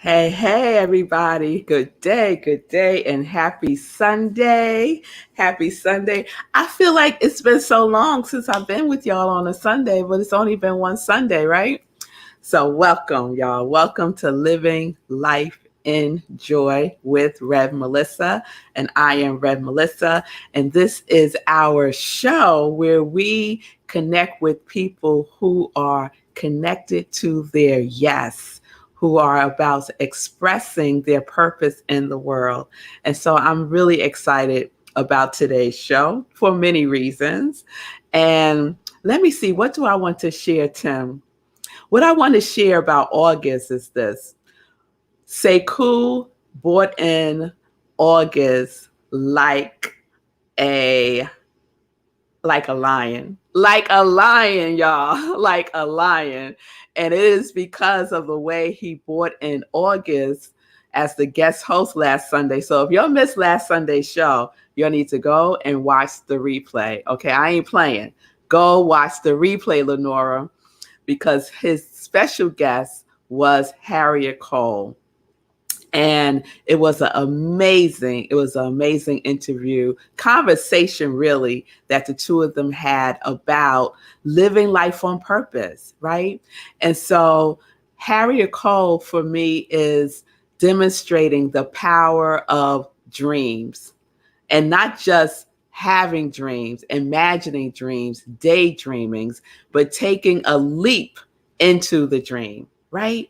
Hey, everybody. Good day, and happy Sunday. Happy Sunday. I feel like it's been so long since I've been with y'all on a Sunday, but it's only been one Sunday, right? So, welcome, y'all. Welcome to Living Life in Joy with Rev Melissa, and I am Rev Melissa. And this is our show where we connect with people who are connected to their yes, who are about expressing their purpose in the world. And so I'm really excited about today's show for many reasons. And let me see, what do I want to share, Tim? What I want to share about August is this. Sekou bought in August a like a lion, y'all, like a lion. And it is because of the way he brought in August as the guest host last Sunday. So if y'all missed last Sunday's show, you'll need to go and watch the replay. Okay, I ain't playing. Go watch the replay, Lenora, because his special guest was Harriet Cole. And it was an amazing interview, conversation really, that the two of them had about living life on purpose, right? And so Harriet Cole, for me, is demonstrating the power of dreams, and not just having dreams, imagining dreams, daydreamings, but taking a leap into the dream, right?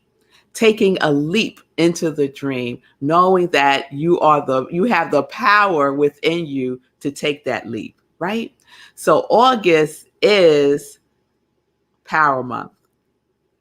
Taking a leap into the dream, knowing that you have the power within you to take that leap, right? So August is Power Month.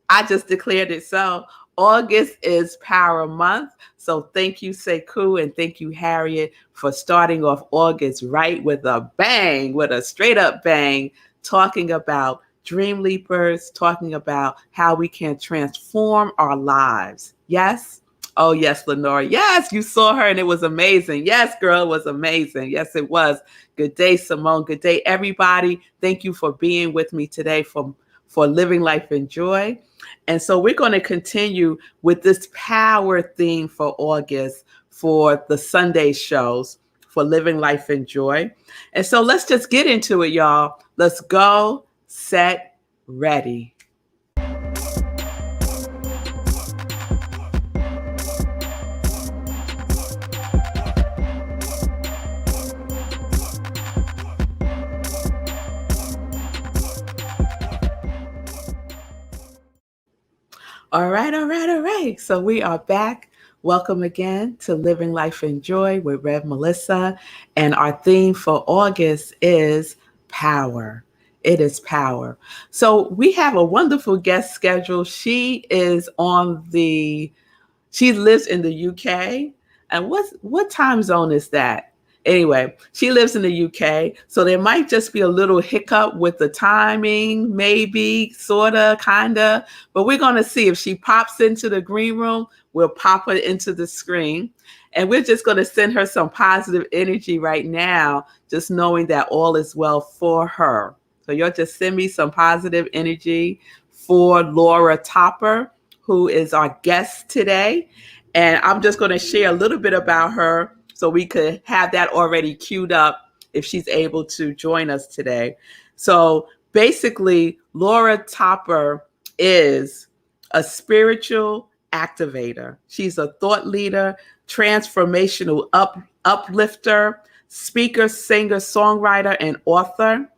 I just declared it so. August is Power Month. So thank you, Sekou, and thank you, Harriet, for starting off August right with a bang, with a straight up bang, talking about Dream Leapers, talking about how we can transform our lives. Yes? Oh, yes, Lenora. Yes, you saw her and it was amazing. Yes, girl, it was amazing. Yes, it was. Good day, Simone. Good day, everybody. Thank you for being with me today for Living Life in Joy. And so we're going to continue with this power theme for August for the Sunday shows for Living Life in Joy. And so let's just get into it, y'all. Let's go, set, ready. All right. So we are back. Welcome again to Living Life in Joy with Rev Melissa. And our theme for August is power. It is power. So we have a wonderful guest schedule. She lives in the UK. And what time zone is that? Anyway, she lives in the UK, so there might just be a little hiccup with the timing, maybe, sorta, kinda. But we're going to see if she pops into the green room, we'll pop her into the screen. And we're just going to send her some positive energy right now, just knowing that all is well for her. So you'll just send me some positive energy for Laura Topper, who is our guest today. And I'm just going to share a little bit about her so we could have that already queued up if she's able to join us today. So basically, Laura Topper is a spiritual activator. She's a thought leader, transformational uplifter, speaker, singer, songwriter, and author.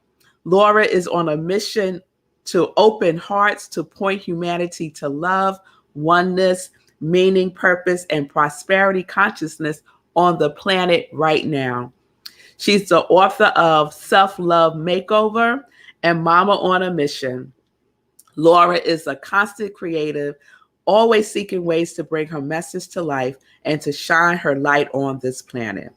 Laura is on a mission to open hearts, to point humanity to love, oneness, meaning, purpose, and prosperity consciousness on the planet right now. She's the author of Self-Love Makeover and Mama on a Mission. Laura is a constant creative, always seeking ways to bring her message to life and to shine her light on this planet.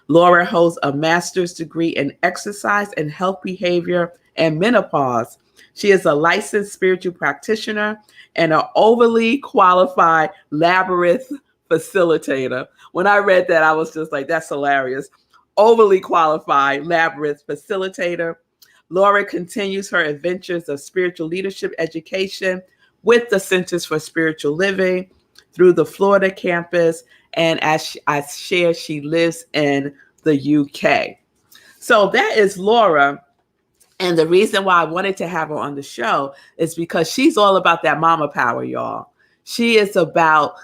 Laura holds a master's degree in exercise and health behavior and menopause. She is a licensed spiritual practitioner and an overly qualified labyrinth facilitator. When I read that, I was just like, that's hilarious. Overly qualified labyrinth facilitator. Laura continues her adventures of spiritual leadership education with the Centers for Spiritual Living, through the Florida campus. And as I shared, she lives in the UK. So that is Laura. And the reason why I wanted to have her on the show is because she's all about that mama power, y'all. She is about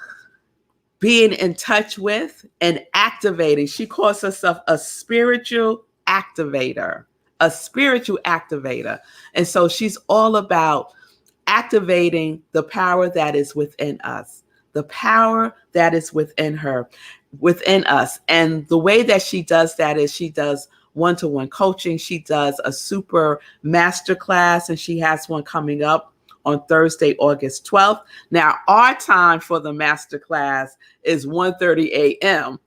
being in touch with and activating. She calls herself a spiritual activator, a spiritual activator. And so she's all about activating the power that is within us, the power that is within her, within us. And the way that she does that is she does one-to-one coaching. She does a super masterclass, and she has one coming up on Thursday, August 12th. Now, our time for the masterclass is 1:30 a.m.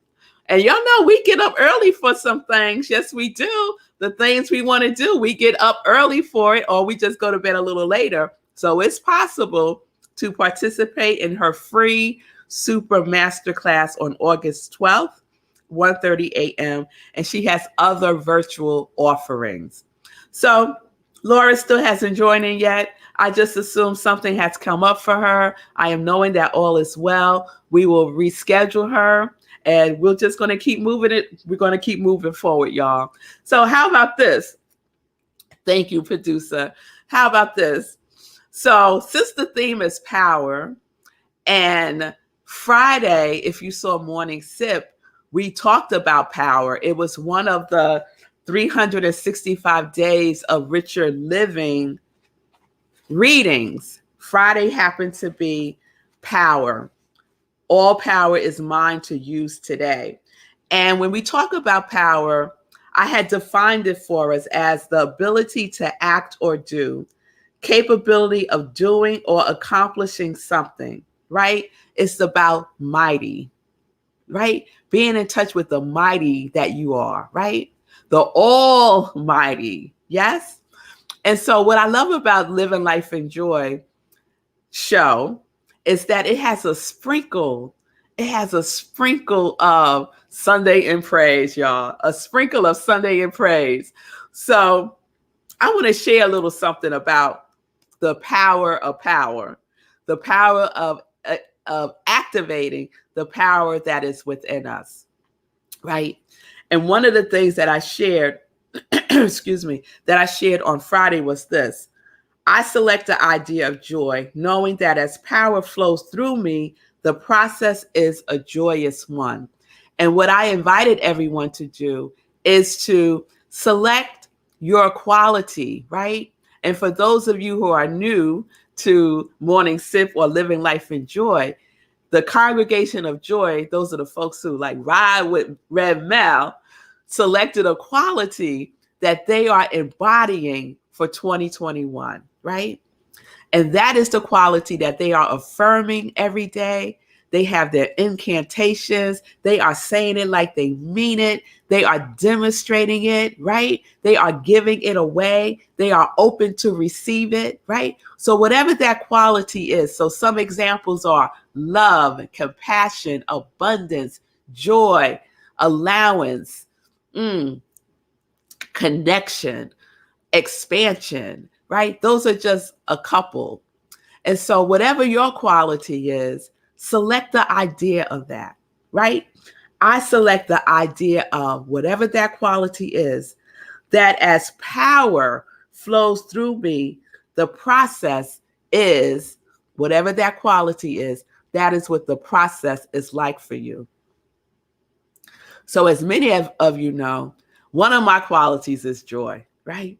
And y'all know we get up early for some things. Yes, we do. The things we want to do, we get up early for it, or we just go to bed a little later. So it's possible to participate in her free super masterclass on August 12th, 1:30 a.m. And she has other virtual offerings. So Laura still hasn't joined in yet. I just assume something has come up for her. I am knowing that all is well. We will reschedule her, and we're just going to keep moving it. We're going to keep moving forward, y'all. So how about this? Thank you, producer. How about this? So since the theme is power, and Friday, if you saw Morning Sip, we talked about power. It was one of the 365 days of richer living readings. Friday happened to be power. All power is mine to use today. And when we talk about power, I had defined it for us as the ability to act or do, capability of doing or accomplishing something, right? It's about mighty, right? Being in touch with the mighty that you are, right? The almighty, yes? And so what I love about Living Life in Joy show is that it has a sprinkle of Sunday in praise, y'all. A sprinkle of Sunday in praise. So I want to share a little something about the power of power, the power of activating the power that is within us, right? And one of the things that I shared, that I shared on Friday was this. I select the idea of joy, knowing that as power flows through me, the process is a joyous one. And what I invited everyone to do is to select your quality, right? And for those of you who are new to Morning Sip or Living Life in Joy, the congregation of joy, those are the folks who like ride with Rev Mel, selected a quality that they are embodying for 2021, right? And that is the quality that they are affirming every day. They have their incantations. They are saying it like they mean it. They are demonstrating it, right? They are giving it away. They are open to receive it, right? So whatever that quality is. So some examples are love, compassion, abundance, joy, allowance, connection, expansion, right? Those are just a couple. And so whatever your quality is, select the idea of that, right? I select the idea of whatever that quality is, that as power flows through me, the process is whatever that quality is, that is what the process is like for you. So as many of you know, one of my qualities is joy, right?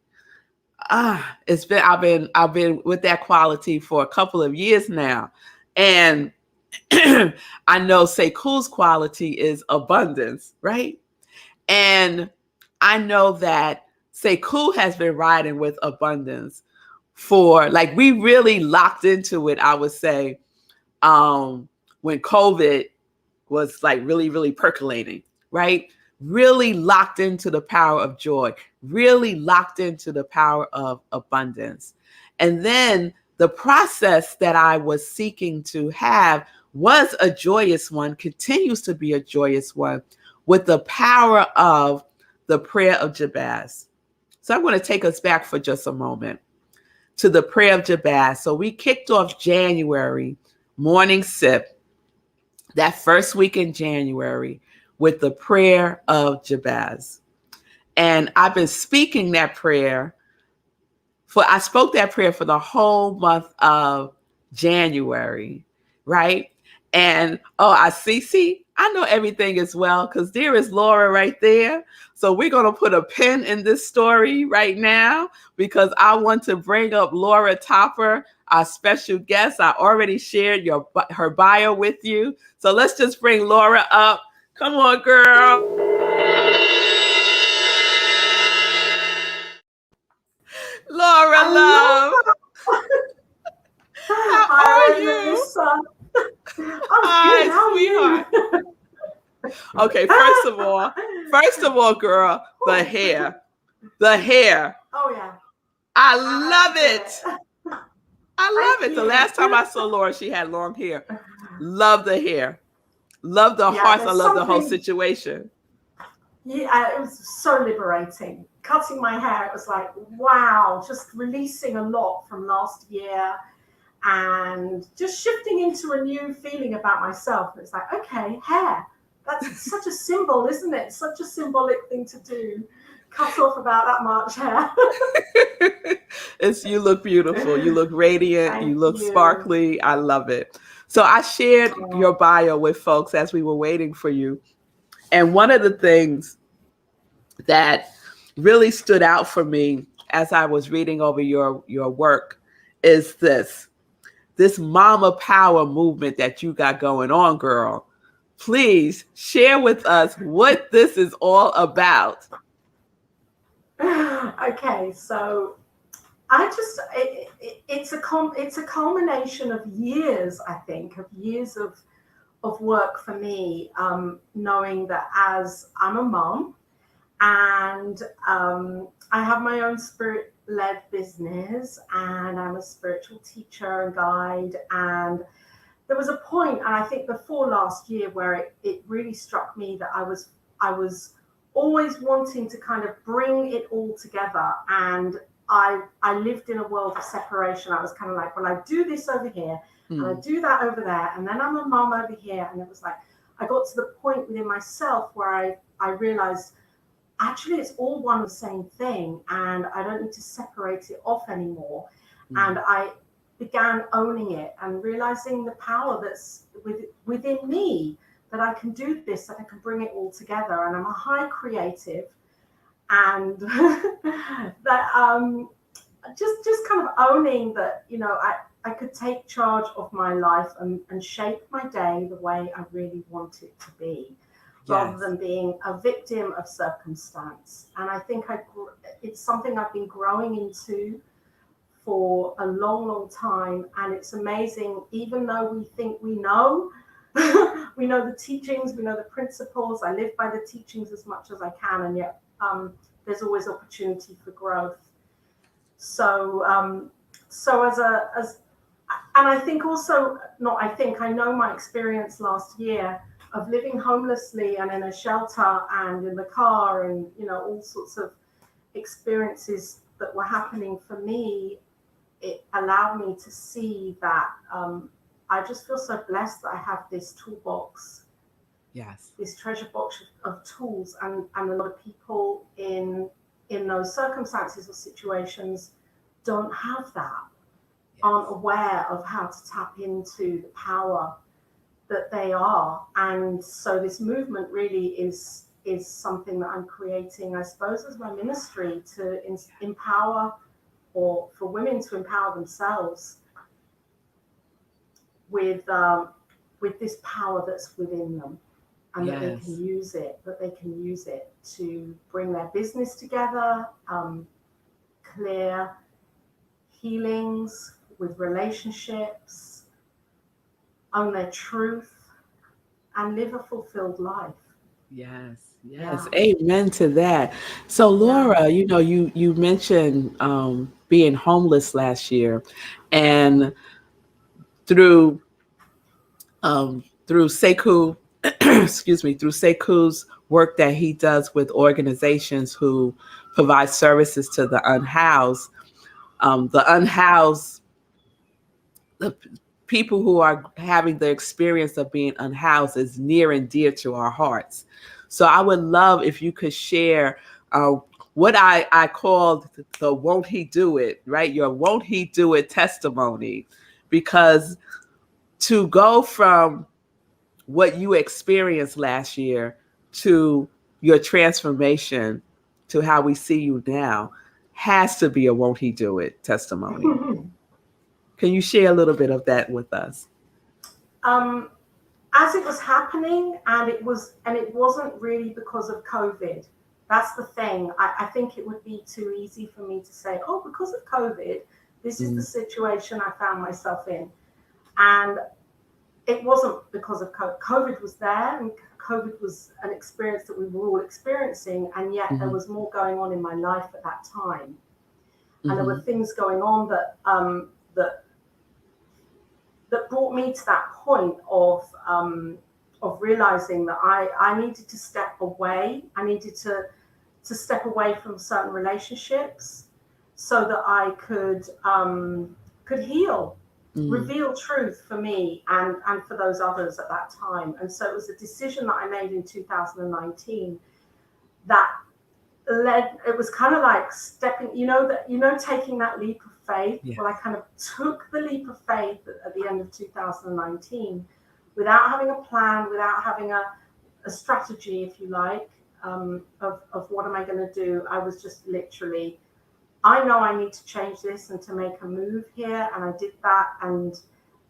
I've been with that quality for a couple of years now. And I know Sekou's quality is abundance, right? And I know that Sekou has been riding with abundance for, like, we really locked into it, I would say, when COVID was like really, really percolating, right? Really locked into the power of joy, really locked into the power of abundance. And then the process that I was seeking to have was a joyous one, continues to be a joyous one, with the power of the Prayer of Jabez. So I'm going to take us back for just a moment to the Prayer of Jabez. So we kicked off January Morning Sip that first week in January with the Prayer of Jabez. And I've been speaking that prayer I spoke that prayer for the whole month of January, right? And I see, I know everything as well because there is Laura right there. So we're going to put a pin in this story right now because I want to bring up Laura Topper, our special guest. I already shared her bio with you. So let's just bring Laura up. Come on, girl. Laura, love. How are you? Hi, sweetheart. Okay, first of all, girl, the hair. Oh yeah. I love it. I love it. The last time I saw Laura, she had long hair. Love the hair. Love the hearts. I love the whole situation. Yeah, it was so liberating. Cutting my hair, it was like, wow, just releasing a lot from last year and just shifting into a new feeling about myself. It's like, okay, hair. That's such a symbol, isn't it? Such a symbolic thing to do. Cut off about that much hair. You look beautiful. You look radiant. You look sparkly. I love it. So I shared your bio with folks as we were waiting for you. And one of the things that really stood out for me as I was reading over your work is this mama power movement that you got going on, girl. Please share with us what this is all about. Okay, so it's a culmination of years, I think, of years of work for me, knowing that as I'm a mom and I have my own spirit-led business and I'm a spiritual teacher and guide, and there was a point, and I think before last year, where it really struck me that I was always wanting to kind of bring it all together, and I lived in a world of separation. I was kind of like, well, I do this over here and I do that over there, and then I'm a mom over here. And it was like, I got to the point within myself where I realized actually it's all one and the same thing, and I don't need to separate it off anymore. And I began owning it and realizing the power that's within me, that I can do this, that I can bring it all together. And I'm a high creative, and that just kind of owning that, I could take charge of my life and shape my day the way I really want it to be, rather than being a victim of circumstance. And I think it's something I've been growing into for a long, long time. And it's amazing, even though we think we know, we know the teachings, we know the principles. I live by the teachings as much as I can, and yet there's always opportunity for growth. So and I think also, I know my experience last year of living homelessly and in a shelter and in the car, and all sorts of experiences that were happening for me. It allowed me to see that I just feel so blessed that I have this toolbox, this treasure box of tools, and a lot of people in those circumstances or situations don't have that, aren't aware of how to tap into the power that they are. And so this movement really is something that I'm creating, I suppose, as my ministry to empower, or for women to empower themselves with this power that's within them, and that they can use it to bring their business together, clear healings with relationships, own their truth, and live a fulfilled life. Yes. Amen to that. So Laura, you mentioned being homeless last year, and through Sekou, through Sekou's work that he does with organizations who provide services to the unhoused, the people who are having the experience of being unhoused is near and dear to our hearts. So I would love if you could share what I called the won't he do it, right? Your won't he do it testimony. Because to go from what you experienced last year to your transformation to how we see you now has to be a won't he do it testimony. Can you share a little bit of that with us? um, as it was happening, and it wasn't really because of COVID. That's the thing. I think it would be too easy for me to say, oh, because of COVID, this is the situation I found myself in. And it wasn't because of COVID. COVID was there, and COVID was an experience that we were all experiencing, and yet there was more going on in my life at that time. And there were things going on that brought me to that point of realizing that I needed to step away. I needed to step away from certain relationships so that I could heal, reveal truth for me and for those others at that time. And so it was a decision that I made in 2019 that led, it was kind of like stepping, taking that leap of faith. Yes. Well, I kind of took the leap of faith at the end of 2019 without having a plan, without having a strategy, if you like, of what am I going to do. I was just literally, I know I need to change this and to make a move here. And I did that, and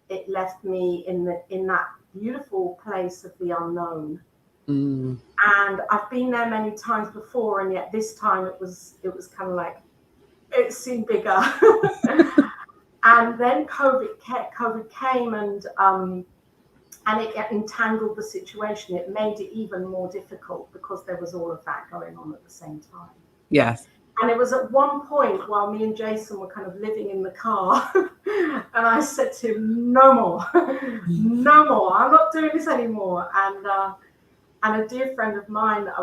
it left me in that beautiful place of the unknown. And I've been there many times before, and yet this time it was kind of like, it seemed bigger. And then COVID came, and it entangled the situation. It made it even more difficult because there was all of that going on at the same time. Yes. And it was at one point while me and Jason were kind of living in the car, and I said to him, no more, I'm not doing this anymore. And a dear friend of mine that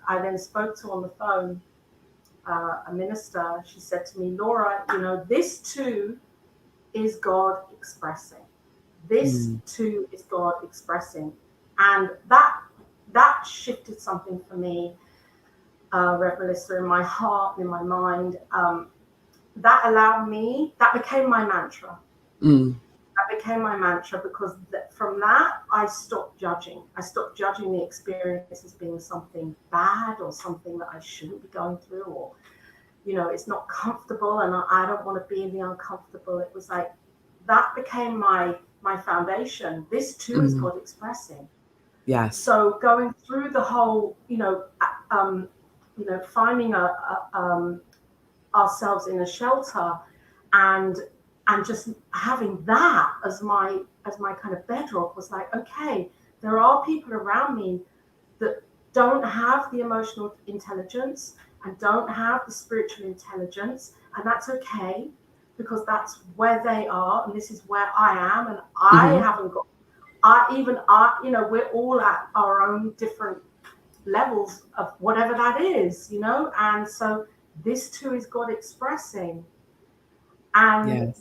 I then spoke to on the phone, a minister, she said to me, Laura, this too is God expressing. This too is God expressing. And that shifted something for me, Rev Melissa, in my heart, in my mind. That allowed me, that became my mantra. That became my mantra because from that, I stopped judging. I stopped judging the experience as being something bad or something that I shouldn't be going through, or, it's not comfortable and I don't want to be in the uncomfortable. It was like, that became my foundation. This too is God expressing. Yes. So going through the whole, finding ourselves in a shelter and just having that as my kind of bedrock was like, okay, there are people around me that don't have the emotional intelligence and don't have the spiritual intelligence, and that's okay, because that's where they are, and this is where I am, and I haven't got. We're all at our own different levels of whatever that is, and so this too is God expressing, and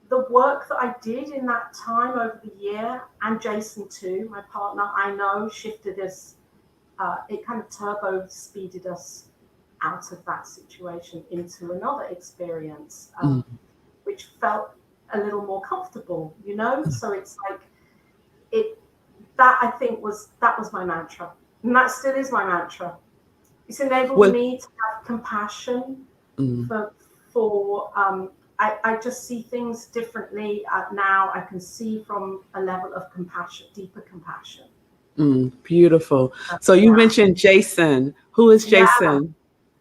the work that I did in that time over the year, and Jason too, my partner, I know shifted us. It kind of turbo speeded us out of that situation into another experience, which felt a little more comfortable, So it's like that I think was my mantra, and that still is my mantra. It's enabled me to have compassion for I just see things differently now. I can see from a level of compassion, deeper compassion. Beautiful. So you mentioned Jason. Who is Jason?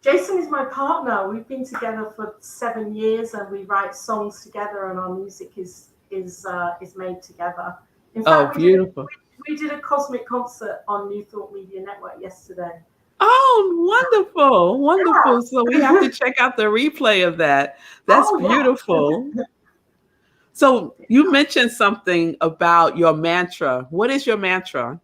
Jason is my partner. We've been together for 7 years, and we write songs together, and our music is made together. In fact, beautiful. We did a cosmic concert on New Thought Media Network yesterday. Oh, wonderful. Yeah. So we have to check out the replay of that. That's beautiful. Yeah. So you mentioned something about your mantra. What is your mantra?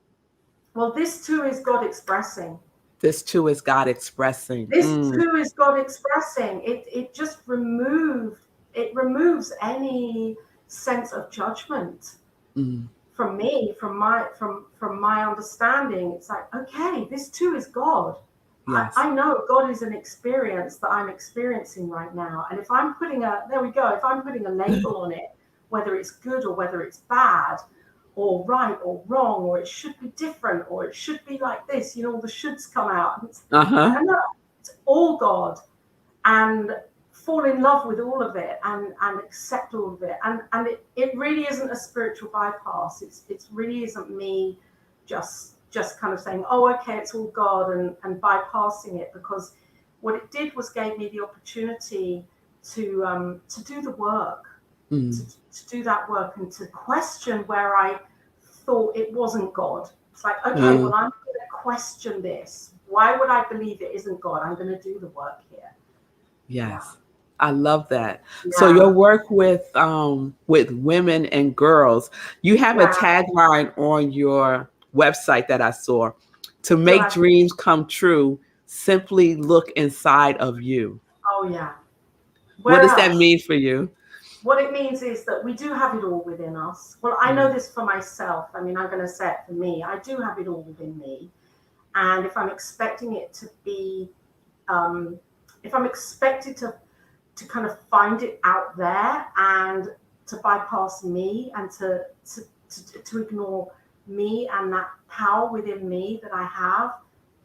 Well, this too is God expressing. This too is God expressing. This too is God expressing. It just removes any sense of judgment Mm. from me, from my understanding. It's like, okay, this too is God. Yes. I know God is an experience that I'm experiencing right now. And if I'm putting if I'm putting a label on it, whether it's good or whether it's bad, or right or wrong, or it should be different, or it should be like this, all the shoulds come out. Uh-huh. And it's all God. And fall in love with all of it, and accept all of it. And it really isn't a spiritual bypass. It really isn't me just kind of saying, oh, okay, it's all God, and bypassing it, because what it did was gave me the opportunity to do the work, to, Mm. to do that work, and to question where I thought it wasn't God. It's like, okay, Uh, well, I'm going to question this. Why would I believe it isn't God? I'm going to do the work here. Yeah. yes. I love that. So your Yeah. work with women and girls, you have a Yeah. tagline on your website that I saw: to make Right. dreams come true, simply look inside of you. Oh, yeah. What Where does that else? mean for you? What it means is that we do have it all within us. Well, I know Mm. this for myself. I mean, I'm going to say it for me. I do have it all within me. And if I'm expecting it to be, if I'm expected to kind of find it out there and to bypass me, and to ignore me and that power within me that I have,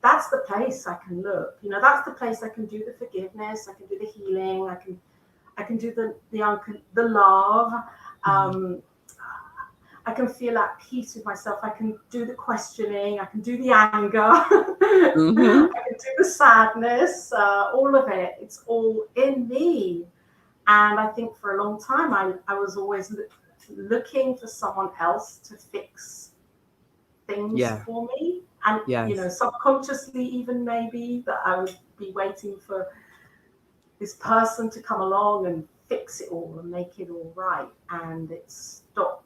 that's the place I can look. That's the place I can do the forgiveness, I can do the healing, I can do the love. Mm. Um, I can feel at peace with myself. I can do the questioning. I can do the anger. I Mm-hmm. can do the sadness. All of it. It's all in me. And I think for a long time, I was always looking for someone else to fix things Yeah. for me. And, Yes. subconsciously, even maybe, that I would be waiting for this person to come along and fix it all and make it all right. And it stopped.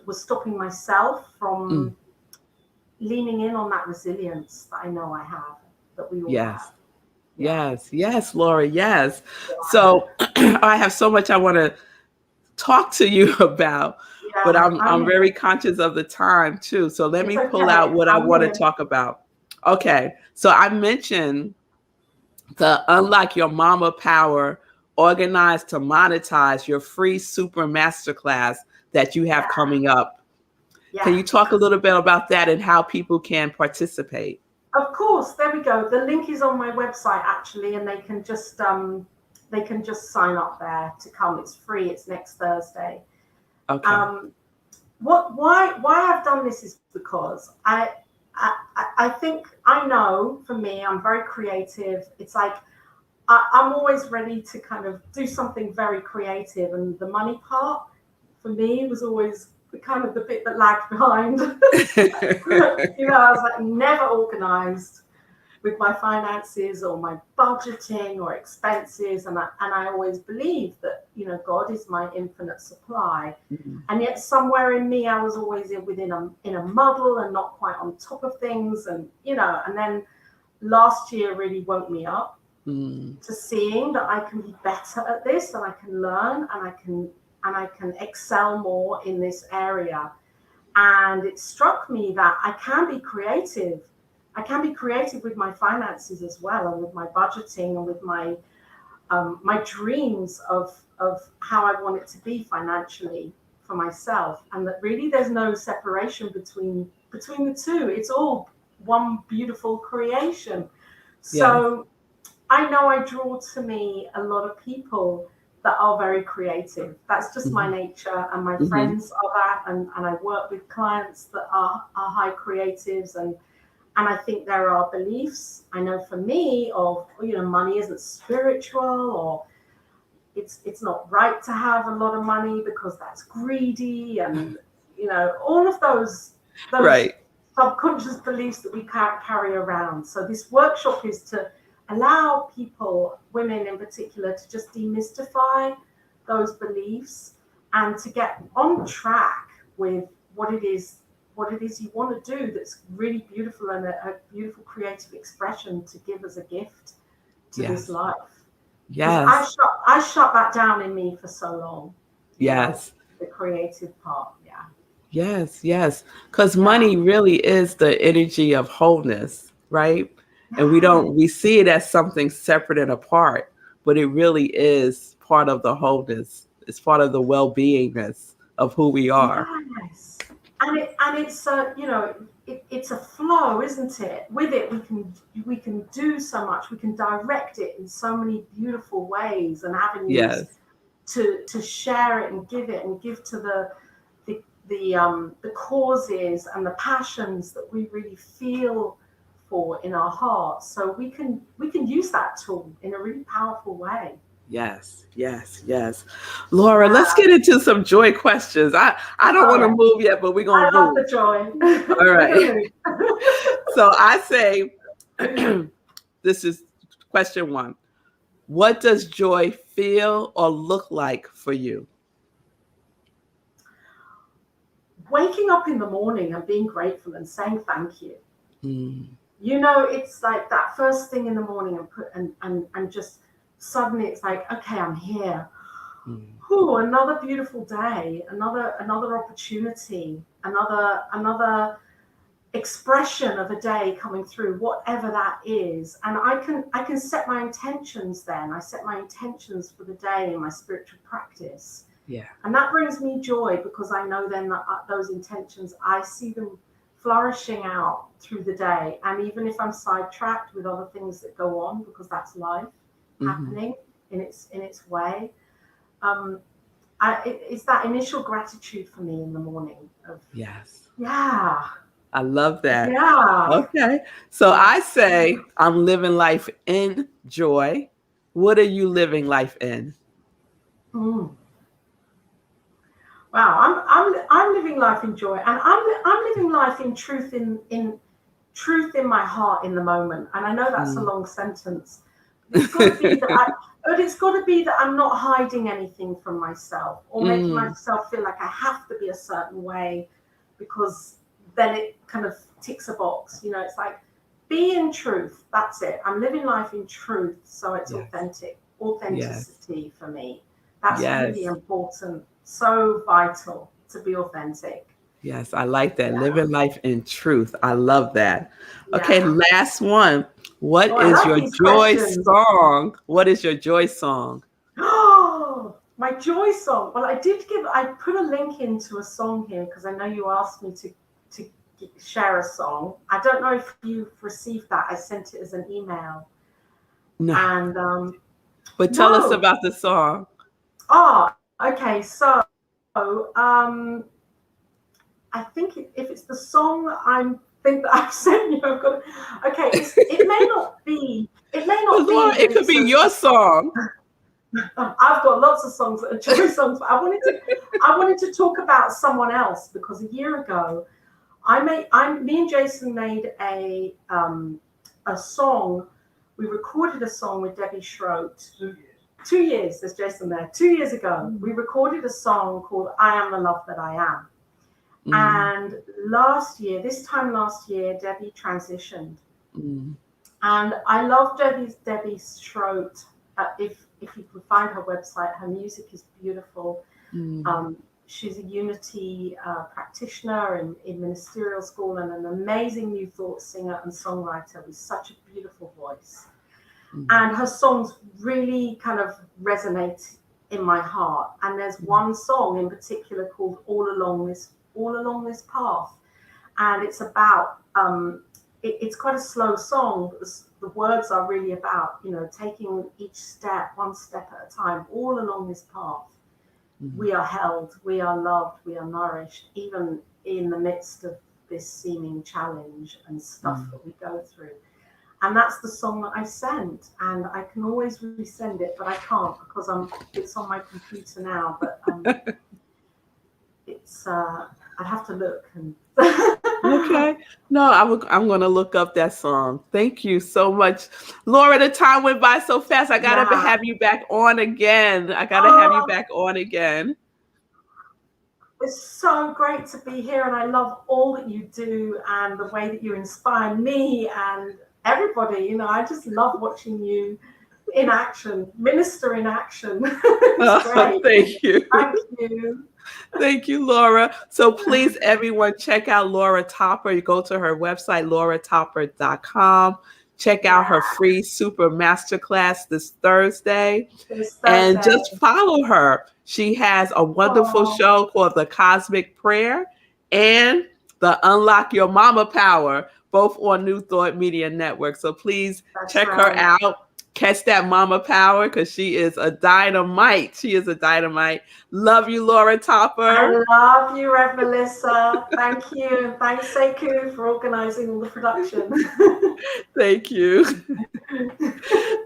Was stopping myself Mm. from leaning in on that resilience that I know I have, that we all have. Yes. Yeah. Yes. Yes, Laura. Yes. Yeah. So I have so much I want to talk to you about, but Yeah. I'm I'm very here. conscious of the time too. So let It's me pull out okay. what I I'm want to here. talk about. Okay. So I mentioned the Unlock Your Mama Power, organize to monetize, your free super masterclass that you have Yeah. coming up. Can Yeah. you talk a little bit about that and how people can participate? Of course. There we go. The link is on my website actually, and they can just sign up there to come. It's free. It's next Thursday. Okay. Um, why I've done this is because I think, I know, for me, I'm very creative. It's like I'm always ready to kind of do something very creative, and the money part for me was always the bit that lagged behind. I was like never organized with my finances or my budgeting or expenses, and I always believed that God is my infinite supply. Mhm. And yet somewhere in me, I was always in a muddle and not quite on top of things. And then last year really woke me up Mm. to seeing that I can be better at this, and I can learn, and I can excel more in this area. And it struck me that I can be creative. I can be creative with my finances as well, and with my budgeting, and with my dreams of how I want it to be financially for myself, and that really there's no separation between the two. It's all one beautiful creation. Yes. So I know I draw to me a lot of people that are very creative. That's just my Hmm. nature, and my Hmm. friends are that, and I work with clients that are high creatives, and I think there are beliefs, I know for me, of money isn't spiritual, or it's not right to have a lot of money because that's greedy, and all of those Right. subconscious beliefs that we carry around. So this workshop is to allow people, women in particular, to just demystify those beliefs, and to get on track with what it is you want to do that's really beautiful, and a beautiful creative expression to give as a gift to this Yes. life. Because Yes. I shut that down in me for so long. Yes. the creative part. Yeah. Yes, yes. Because Yeah. money really is the energy of wholeness, right? And Yeah. we see it as something separate and apart, but it really is part of the wholeness. It's part of the well-beingness of who we are. Yes. And it's a, it's a flow, isn't it? With it, we can do so much. We can direct it in so many beautiful ways and avenues Yes, to share it and give to the causes and the passions that we really feel for in our hearts. So we can use that tool in a really powerful way. yes, yes, yes. Laura, let's Yeah. get into some joy questions. I don't All want to right. move yet, but we're I gonna love move. the joy. All We're right. gonna move. So I say, this is question one. What does joy feel or look like for you? Waking up in the morning and being grateful and saying thank you. Mm, It's like that first thing in the morning and just suddenly it's like, okay, I'm here. mm, Ooh, another beautiful day, another opportunity, another expression of a day coming through, whatever that is. And I can set my intentions then. I set my intentions for the day in my spiritual practice. yeah. And that brings me joy because I know then that those intentions, I see them flourishing out through the day. And even if I'm sidetracked with other things that go on, because that's life Hmm. happening in its way, um, it's that initial gratitude for me in the morning of, Yes. yeah, I love that. yeah, Okay. So yeah. I say I'm living life in joy. What are you living life in? Mm. Wow, I'm living life in joy, and I'm living life in truth, in truth in my heart in the moment. And I know that's a Mm. long sentence, but it's got to be that I'm not hiding anything from myself or making Mm. myself feel like I have to be a certain way because then it kind of ticks a box. It's like be in truth. That's it. I'm living life in truth, so it's Yes. Yes. authenticity for me. That's really Yes. important. So vital to be authentic. Yes. I like that. Yeah. Living life in truth. I love that. Okay. Yeah. Last one. Oh, What I is love your these joy questions. song? What is your joy song? Oh, my joy song. Well, I put a link into a song here because I know you asked me to share a song. I don't know if you've received that. I sent it as an email. No. And But tell us no. about the song. Oh, okay. So, um, I think if it's the song think that I've sent you, I've got. Okay, it may not be. It may Because not Laura, be it that could it's be a your song. I've got lots of songs that are joy songs, but I wanted to talk about someone else because a year ago, me and Jason made a song. We recorded a song with Debbie Schroet. 2 years, there's Jason there. 2 years ago, we recorded a song called "I Am the Love That I Am." Mm, And this time last year, Debbie transitioned. mm, And I love Debbie Schroet. If you can find her website, her music is beautiful. mm, She's a Unity practitioner in ministerial school and an amazing New Thought singer and songwriter with such a beautiful voice. mm, And her songs really kind of resonate in my heart. And there's mm, one song in particular called All Along This Path, and it's about it's quite a slow song, but the words are really about taking each step one step at a time all along this path. mm, We are held, we are loved, we are nourished, even in the midst of this seeming challenge and stuff mm. that we go through. And that's the song that I sent, and I can always resend it, but I can't because it's on my computer now. But it's I'd have to look and Okay. No, I'm going to look up that song. Thank you so much. Laura, the time went by so fast. I got to yeah. have you back on again. I got to have you Oh, back on again. it's so great to be here, and I love all that you do and the way that you inspire me and everybody. I just love watching you in action, minister in action. It's Oh, great. thank you. Thank you. Thank you, Laura. So please, everyone, check out Laura Topper. You go to her website, lauratopper.com. Check out her free super masterclass this Thursday. This And Thursday. just follow her. She has a wonderful show called The Cosmic Prayer and the Unlock Your Mama Power, both on New Thought Media Network. So please check her out. Catch that mama power because she is a dynamite. She is a dynamite. Love you, Laura Topper. I love you, Rev Melissa. Thank you. And thanks, Sekou, for organizing all the production. Thank you.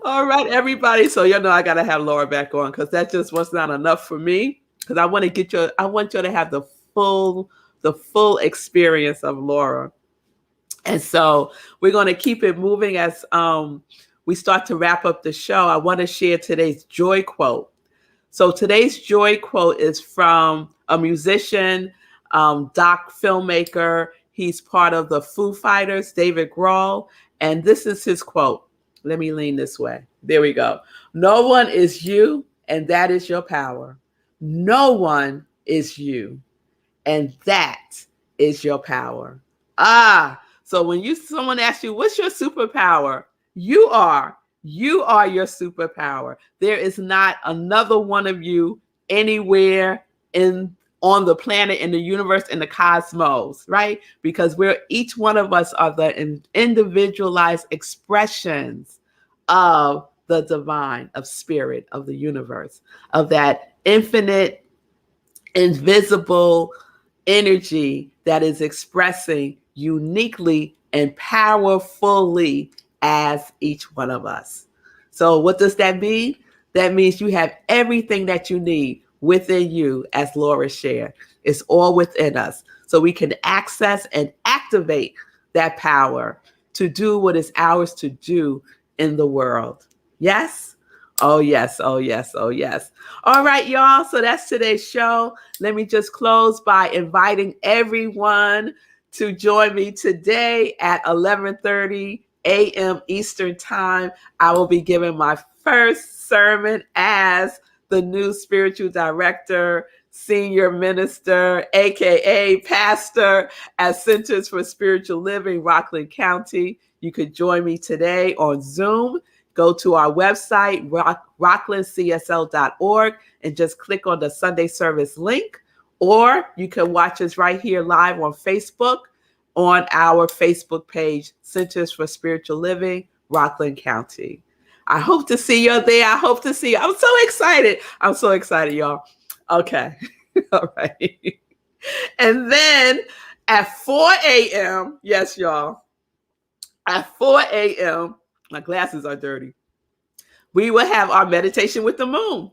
All right, everybody. So I gotta have Laura back on because that just was not enough for me. Because I want you to have the full experience of Laura. And so we're going to keep it moving as we start to wrap up the show. I want to share today's joy quote. So today's joy quote is from a musician, doc filmmaker. He's part of the Foo Fighters, David Grohl. And this is his quote. Let me lean this way. There we go. No one is you, and that is your power. No one is you, and that is your power. So when someone asks you, what's your superpower? You are your superpower. There is not another one of you anywhere on the planet, in the universe, in the cosmos, right? Because each one of us are the individualized expressions of the divine, of spirit, of the universe, of that infinite, invisible energy that is expressing uniquely and powerfully as each one of us. So what does that mean? That means you have everything that you need within you, as Laura shared. It's all within us. So we can access and activate that power to do what is ours to do in the world. Yes? Oh, yes. Oh, yes. Oh, yes. All right, y'all. So that's today's show. Let me just close by inviting everyone to join me today at 11:30 a.m. Eastern Time. I will be giving my first sermon as the new spiritual director, senior minister, aka pastor at Centers for Spiritual Living, Rockland County. You could join me today on Zoom. Go to our website, rocklandcsl.org, and just click on the Sunday service link. Or you can watch us right here live on Facebook on our Facebook page, Centers for Spiritual Living, Rockland County. I hope to see you there. I hope to see you. I'm so excited. I'm so excited, y'all. Okay. All right. And then at 4 a.m., yes, y'all, at 4 a.m., my glasses are dirty, we will have our meditation with the moon.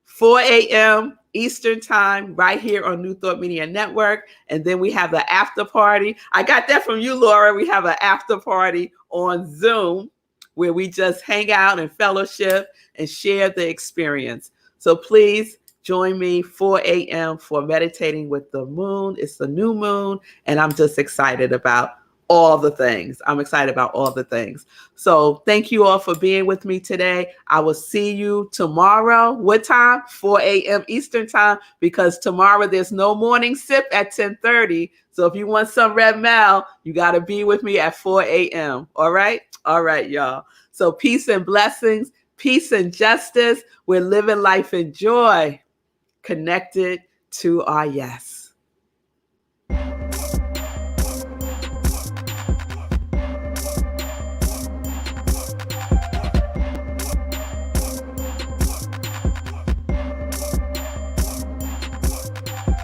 4 a.m. Eastern Time, right here on New Thought Media Network. And then we have the after party. I got that from you, Laura. We have an after party on Zoom where we just hang out and fellowship and share the experience. So please join me 4 a.m. for meditating with the moon. It's the new moon, and I'm just excited about all the things. I'm excited about all the things. So thank you all for being with me today. I will see you tomorrow. What time? 4 a.m. Eastern Time, because tomorrow there's no morning sip at 10:30. So if you want some Red Mel, you got to be with me at 4 a.m. All right? All right, y'all. So peace and blessings, peace and justice. We're living life in joy, connected to our yes.